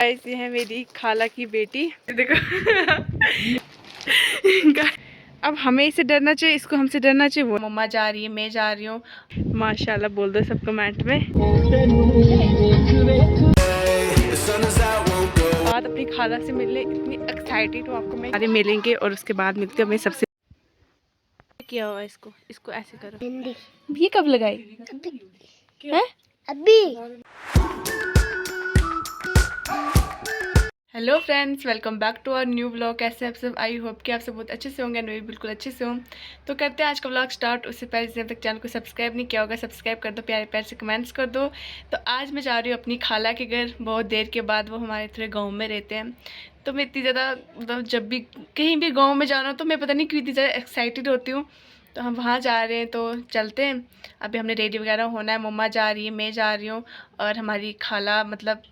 ऐसी है मेरी खाला की बेटी, देखो। अब हमें इसे डरना चाहिए, इसको हमसे डरना चाहिए। वो मम्मा जा रही है, मैं जा रही हूँ। माशाल्लाह बोल दो सब कमेंट में। बाद अपनी खाला से मिलने इतनी एक्साइटेड हूँ, आपको मैं मिलेंगे और उसके बाद मिलते हैं। मैं सबसे किया हुआ इसको ऐसे करो। ये कब लगाई है? अभी। Hello friends, welcome back to our new vlog. कैसे आप सब? आई होप कि आप सब बहुत अच्छे से होंगे। मैं भी बिल्कुल अच्छे से हूँ। तो करते हैं आज का व्लॉग स्टार्ट। उससे पहले जिस तक चैनल को सब्सक्राइब नहीं किया होगा, सब्सक्राइब कर दो, प्यारे प्यारे से कमेंट्स कर दो। तो आज मैं जा रही हूँ अपनी खाला के घर, बहुत देर के बाद। वो हमारे थोड़े गाँव में रहते हैं। तो मैं इतनी ज़्यादा मतलब जब भी कहीं भी गाँव में जाना हो तो मैं पता नहीं क्यों इतनी ज़्यादा एक्साइटेड होती हूँ। तो हम वहाँ जा रहे हैं, तो चलते हैं। अभी हमने रेडी वगैरह होना है। मम्मा जा रही है, मैं जा रही हूँ, और हमारी खाला मतलब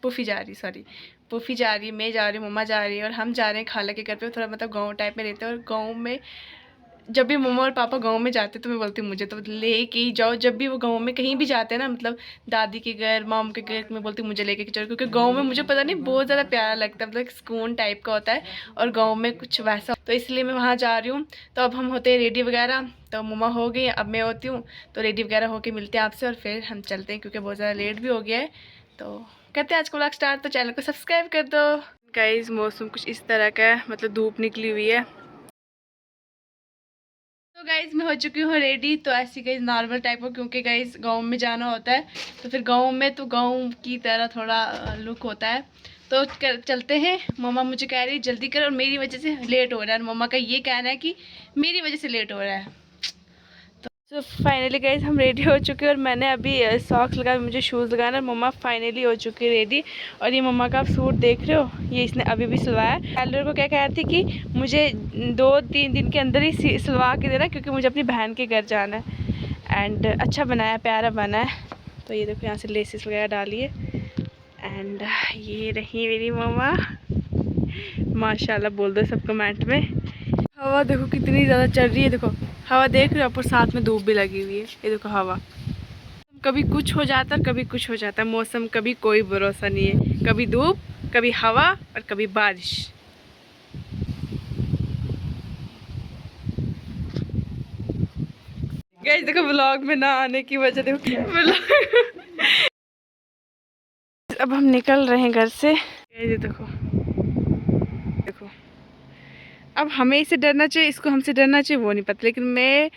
पुफ़ी जा रही, सॉरी, पुफ़ी जा रही है, मैं जा रही हूँ, मम्मा जा रही है, और हम जा रहे हैं खाला के घर पे। थोड़ा मतलब गांव टाइप में रहते हैं, और गांव में जब भी मम्मा और पापा गांव में जाते तो मैं बोलती हूँ मुझे तो लेके ही जाओ। जब भी वो गांव में कहीं भी जाते हैं ना, मतलब दादी के घर, माम के घर, मैं बोलती हूँ मुझे लेके चलो, क्योंकि गांव में मुझे पता नहीं बहुत ज़्यादा प्यारा लगता है, मतलब सुकून टाइप का होता है, और गाँव में कुछ वैसा। तो इसलिए मैं वहाँ जा रही हूँ। तो अब हम होते हैं रेडी वगैरह। तो मम्मा हो गई, अब मैं होती हूँ। तो रेडी वगैरह होके मिलते हैं आपसे, और फिर हम चलते हैं, क्योंकि बहुत ज़्यादा लेट भी हो गया है। तो कहते हैं आज का व्लॉग स्टार्ट। तो चैनल को सब्सक्राइब कर दो। गाइस मौसम कुछ इस तरह का है, मतलब धूप निकली हुई है। तो गाइस मैं हो चुकी हूँ रेडी। तो ऐसी गाइस नॉर्मल टाइप हो, क्योंकि गाइस गांव में जाना होता है, तो फिर गांव में तो गांव की तरह थोड़ा लुक होता है। तो चलते हैं। मम्मा मुझे कह रही है जल्दी कर, और मेरी वजह से लेट हो रहा है। मम्मा का ये कहना है कि मेरी वजह से लेट हो रहा है। तो फाइनली गाइज हम रेडी हो चुके हैं, और मैंने अभी सॉक्स लगाए, मुझे शूज़ लगाना। मम्मा फाइनली हो चुकी है रेडी। और ये मम्मा का आप सूट देख रहे हो, ये इसने अभी भी सिलवाया। टेलर को क्या कह रही थी कि मुझे 2-3 दिन के अंदर ही सिलवा के देना, क्योंकि मुझे अपनी बहन के घर जाना है। एंड अच्छा बनाया, प्यारा बना है। तो ये देखो यहाँ से लेसिस वगैरह डालिए। एंड ये रही मेरी मम्मा, माशाल्लाह बोल दो सब कमेंट में। हवा देखो कितनी ज़्यादा चल रही है, देखो हवा देख रहे हो आप, और साथ में धूप भी लगी हुई है। ये देखो हवा, कभी कुछ हो जाता है, कभी कुछ हो जाता है। मौसम कभी कोई भरोसा नहीं है, कभी धूप, कभी हवा, और कभी बारिश। गाइस देखो व्लॉग में ना आने की वजह देखो अब हम निकल रहे हैं घर से। ये देखो देखो, अब हमें इसे डरना चाहिए, इसको हमसे डरना चाहिए, वो नहीं पता, लेकिन मैं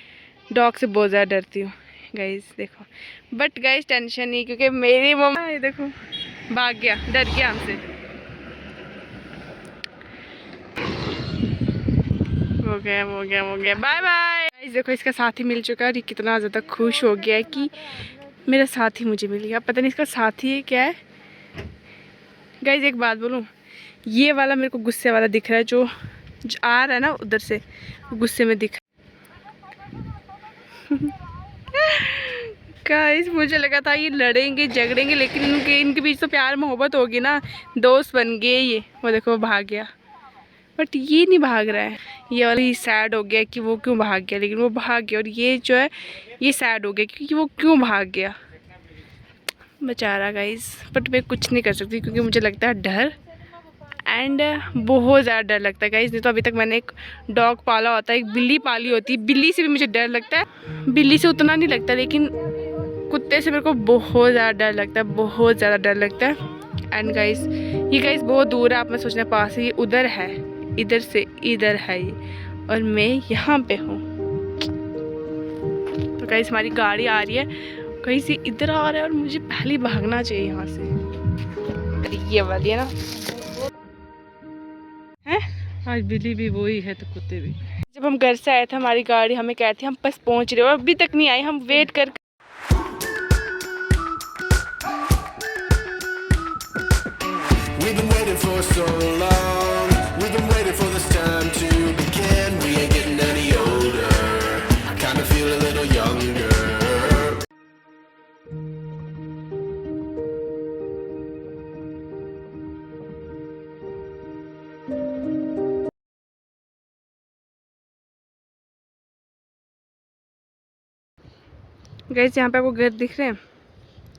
डॉग से बहुत ज़्यादा डरती हूँ गाइस। देखो बट गाइस टेंशन नहीं, क्योंकि मेरी मम्मा ये देखो भाग गया, डर गया हमसे। हो गया हो गया हो गया, बाय बाय। गाइस देखो इसका साथी मिल चुका है, और ये कितना ज़्यादा खुश हो गया है कि मेरा साथी मुझे मिल गया। पता नहीं इसका साथी क्या है। गाइस एक बात बोलूँ, ये वाला मेरे को गुस्से वाला दिख रहा है, जो आ रहा है ना उधर से, गुस्से में दिख गाइस मुझे लगा था ये लड़ेंगे झगड़ेंगे, लेकिन इनके बीच तो प्यार मोहब्बत होगी ना, दोस्त बन गए ये। वो देखो भाग गया, बट ये नहीं भाग रहा है। ये वाली सैड हो गया कि वो क्यों भाग गया, लेकिन वो भाग गया। और ये जो है ये सैड हो गया क्योंकि वो क्यों भाग गया, बेचारा गाइस। बट मैं कुछ नहीं कर सकती, क्योंकि मुझे लगता है डर, एंड बहुत ज़्यादा डर लगता है गाइस। नहीं तो अभी तक मैंने एक डॉग पाला होता है, एक बिल्ली पाली होती है। बिल्ली से भी मुझे डर लगता है, बिल्ली से उतना नहीं लगता, लेकिन कुत्ते से मेरे को बहुत ज़्यादा डर लगता है, बहुत ज़्यादा डर लगता है। एंड गाइस ये गाइस बहुत दूर है, आप मैं सोचना पास है, ये उधर है, इधर से इधर है ये, और मैं यहाँ पे हूँ। तो गाइस हमारी गाड़ी आ रही है, कहीं से इधर आ रहा है, और मुझे पहले भागना चाहिए यहाँ से। ये वाली है ना, है आज बिल्ली भी वही है तो कुत्ते भी। जब हम घर से आए थे, हमारी गाड़ी हमें कहती थी हम बस पहुँच रहे हो, अभी तक नहीं आई। हम वेट कर We've been waiting for so long. We've been waiting for this time to begin. We ain't getting any older. I kind of feel a little younger. Guys यहाँ पे आपको घर दिख रहे हैं,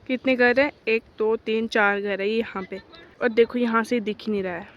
कितने घर हैं? 1 2 3 4 घर है यहाँ पे। और देखो यहाँ से दिख ही नहीं रहा है।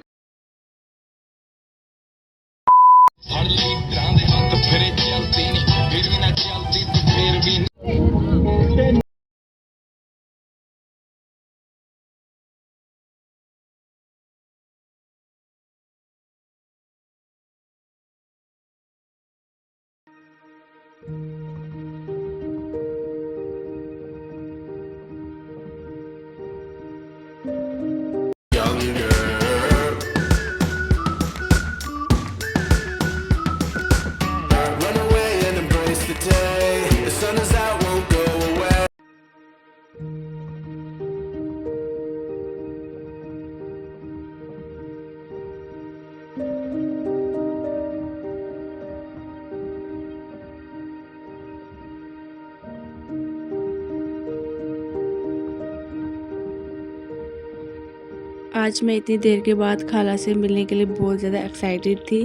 आज मैं इतनी देर के बाद खाला से मिलने के लिए बहुत ज़्यादा एक्साइटेड थी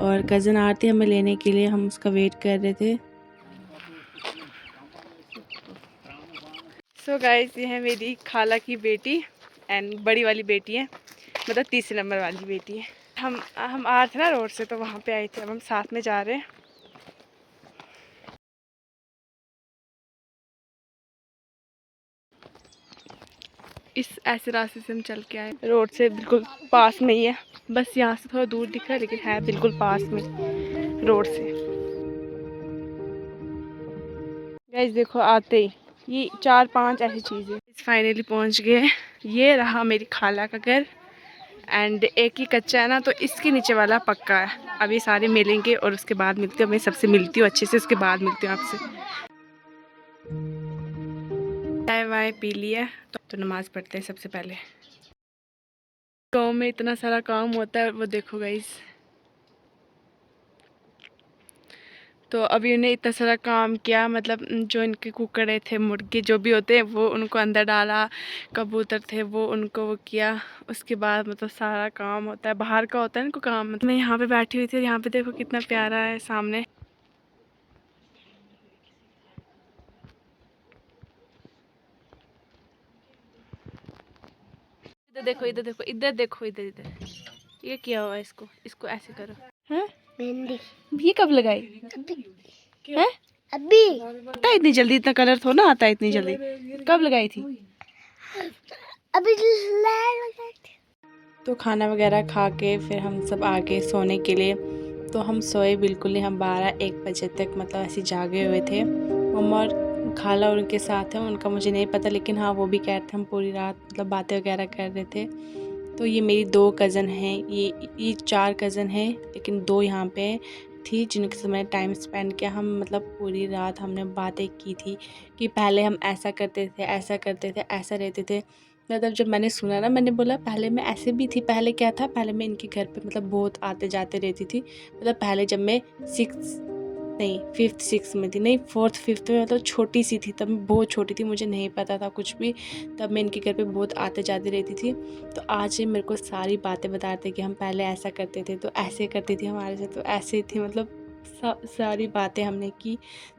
और कज़न आती हमें लेने के लिए, हम उसका वेट कर रहे थे। सो गाइस, ये है मेरी खाला की बेटी एंड बड़ी वाली बेटी है, मतलब तीसरे नंबर वाली बेटी है। हम आ रहे थे ना रोड से, तो वहाँ पे आए थे। अब हम साथ में जा रहे हैं। इस ऐसे रास्ते से हम चल के आए, रोड से बिल्कुल पास में ही है। बस यहाँ से थोड़ा दूर दिख रहा है, लेकिन है बिल्कुल पास में रोड से। गाइस देखो, आते ही ये 4-5 ऐसी चीज़ें। फाइनली पहुँच गए। ये रहा मेरी खाला का घर एंड एक ही कच्चा है ना, तो इसके नीचे वाला पक्का है। अब ये सारे मिलेंगे और उसके बाद मिलती हूँ। मैं सबसे मिलती हूँ अच्छे से, उसके बाद मिलती हूँ आपसे। चाय वाय पी लिया, तो नमाज़ पढ़ते हैं सबसे पहले। गाँव में इतना सारा काम होता है, वो देखो गाइस। तो अभी उन्हें इतना सारा काम किया, मतलब जो इनके कुकड़े थे, मुर्गे जो भी होते हैं, वो उनको अंदर डाला। कबूतर थे, वो उनको वो किया। उसके बाद मतलब सारा काम होता है, बाहर का होता है इनको काम। मतलब मैं यहाँ पे बैठी हुई थी और यहाँ पे देखो कितना प्यारा है सामने। इधर देखो, इधर देखो, इधर देखो, इधर इधर। ये किया हुआ है इसको, इसको ऐसे करो। हैं? मेहंदी ये कब लगाई है? अभी पता है? इतनी जल्दी इतना कलर थोड़ा ना आता है, इतनी जल्दी। कब लगाई थी? अभी तो खाना वगैरह खा के फिर हम सब आ गए सोने के लिए। तो हम सोए बिल्कुल नहीं, हम 12-1 बजे तक मतलब ऐसे जागे हुए थे। मम्मा और खाला और उनके साथ हैं, उनका मुझे नहीं पता, लेकिन हाँ वो भी कह रहे थे। हम पूरी रात मतलब बातें वगैरह कर रहे थे। तो ये मेरी 2 कज़न हैं, ये 4 कज़न हैं, लेकिन 2 यहाँ पे थी जिनके साथ मैंने टाइम स्पेंड किया। हम मतलब पूरी रात हमने बातें की थी कि पहले हम ऐसा करते थे, ऐसा करते थे, ऐसा रहते थे। मतलब जब मैंने सुना ना, मैंने बोला पहले मैं ऐसे भी थी। पहले क्या था, पहले मैं इनके घर पे मतलब बहुत आते जाते रहती थी। मतलब पहले जब मैं 6 नहीं 5th 6 में थी, नहीं 4th 5th में, मतलब छोटी सी थी तब, मैं बहुत छोटी थी, मुझे नहीं पता था कुछ भी। तब मैं इनके घर पे बहुत आते जाते रहती थी। तो आज ये मेरे को सारी बातें बता रहे थे कि हम पहले ऐसा करते थे, तो ऐसे करती थी हमारे साथ, तो ऐसे थी। मतलब सारी बातें हमने की।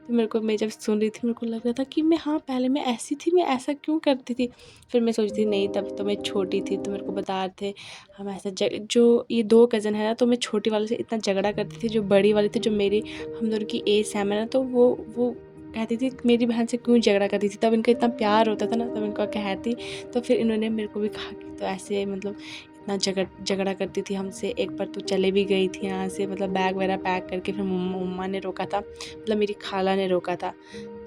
तो मेरे को, मैं जब सुन रही थी, मेरे को लग रहा था कि मैं, हाँ पहले मैं ऐसी थी, मैं ऐसा क्यों करती थी। फिर मैं सोचती थी नहीं, तब तो मैं छोटी थी। तो मेरे को बता रहे थे हम ऐसा जो ये 2 कज़न है ना, तो मैं छोटी वाले से इतना झगड़ा करती थी। जो बड़ी वाली थी, जो मेरी हम दोनों की एज सेम है ना, तो वो कहती थी मेरी बहन से क्यों झगड़ा करती थी। तब इनका इतना प्यार होता था ना, तब इनका कहती। तो फिर इन्होंने मेरे को भी कहा कि तो ऐसे मतलब इतना झगड़ा करती थी हमसे। एक बार तो चले भी गई थी यहाँ से, मतलब बैग वगैरह पैक करके। फिर मम्मा ने रोका था, मतलब मेरी खाला ने रोका था।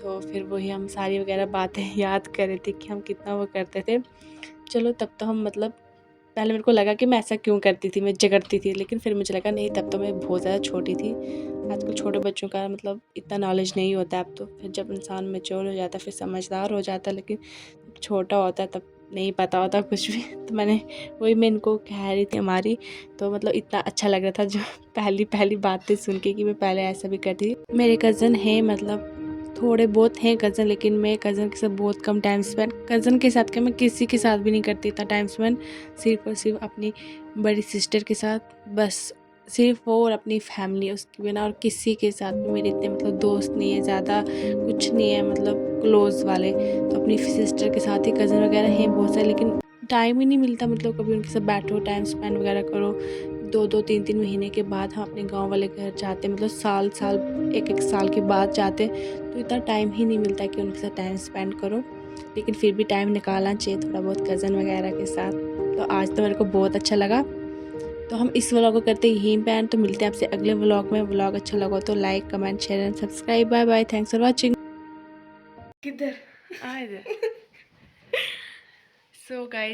तो फिर वही हम सारी वगैरह बातें याद कर रहे थे कि हम कितना वो करते थे। चलो तब तो हम मतलब, पहले मेरे को लगा कि मैं ऐसा क्यों करती थी, मैं झगड़ती थी, लेकिन फिर मुझे लगा नहीं, तब तो मैं बहुत ज़्यादा छोटी थी। आजकल छोटे बच्चों का मतलब इतना नॉलेज नहीं होता है अब तो। फिर जब इंसान मैच्योर हो जाता है, फिर समझदार हो जाता है, लेकिन छोटा होता है तब नहीं पता होता कुछ भी। तो मैं इनको कह रही थी हमारी। तो मतलब इतना अच्छा लग रहा था जो पहली बातें सुन के, कि मैं पहले ऐसा भी करती थी। मेरे कज़न हैं, मतलब थोड़े बहुत हैं कज़न, लेकिन मैं कज़न के साथ बहुत कम टाइम स्पेंड, कज़न के साथ क्या, मैं किसी के साथ भी नहीं करती इतना टाइम स्पेंड। सिर्फ और सिर्फ अपनी बड़ी सिस्टर के साथ, बस सिर्फ वो, और अपनी फैमिली, उसके बिना और किसी के साथ भी मेरे इतने मतलब दोस्त नहीं है, ज़्यादा कुछ नहीं है मतलब क्लोज़ वाले। तो अपनी सिस्टर के साथ ही, कज़न वगैरह हैं बहुत सारे, लेकिन टाइम ही नहीं मिलता, मतलब कभी उनके साथ बैठो, टाइम स्पेंड वगैरह करो। 2-2 3-3 महीने के बाद हम अपने गाँव वाले घर जाते, मतलब साल-साल 1-1 साल के बाद जाते, तो इतना टाइम ही नहीं मिलता कि उनके साथ टाइम स्पेंड करो। लेकिन फिर भी टाइम निकालना चाहिए थोड़ा बहुत कज़न वगैरह के साथ। तो आज तो मेरे को बहुत अच्छा लगा। तो हम इस व्लॉग को करते हैं यहीं पे एंड। तो मिलते हैं आपसे अगले व्लॉग में। व्लॉग अच्छा लगा तो like, comment, share and subscribe. Bye bye, thanks for watching. किधर आ इधर। So guys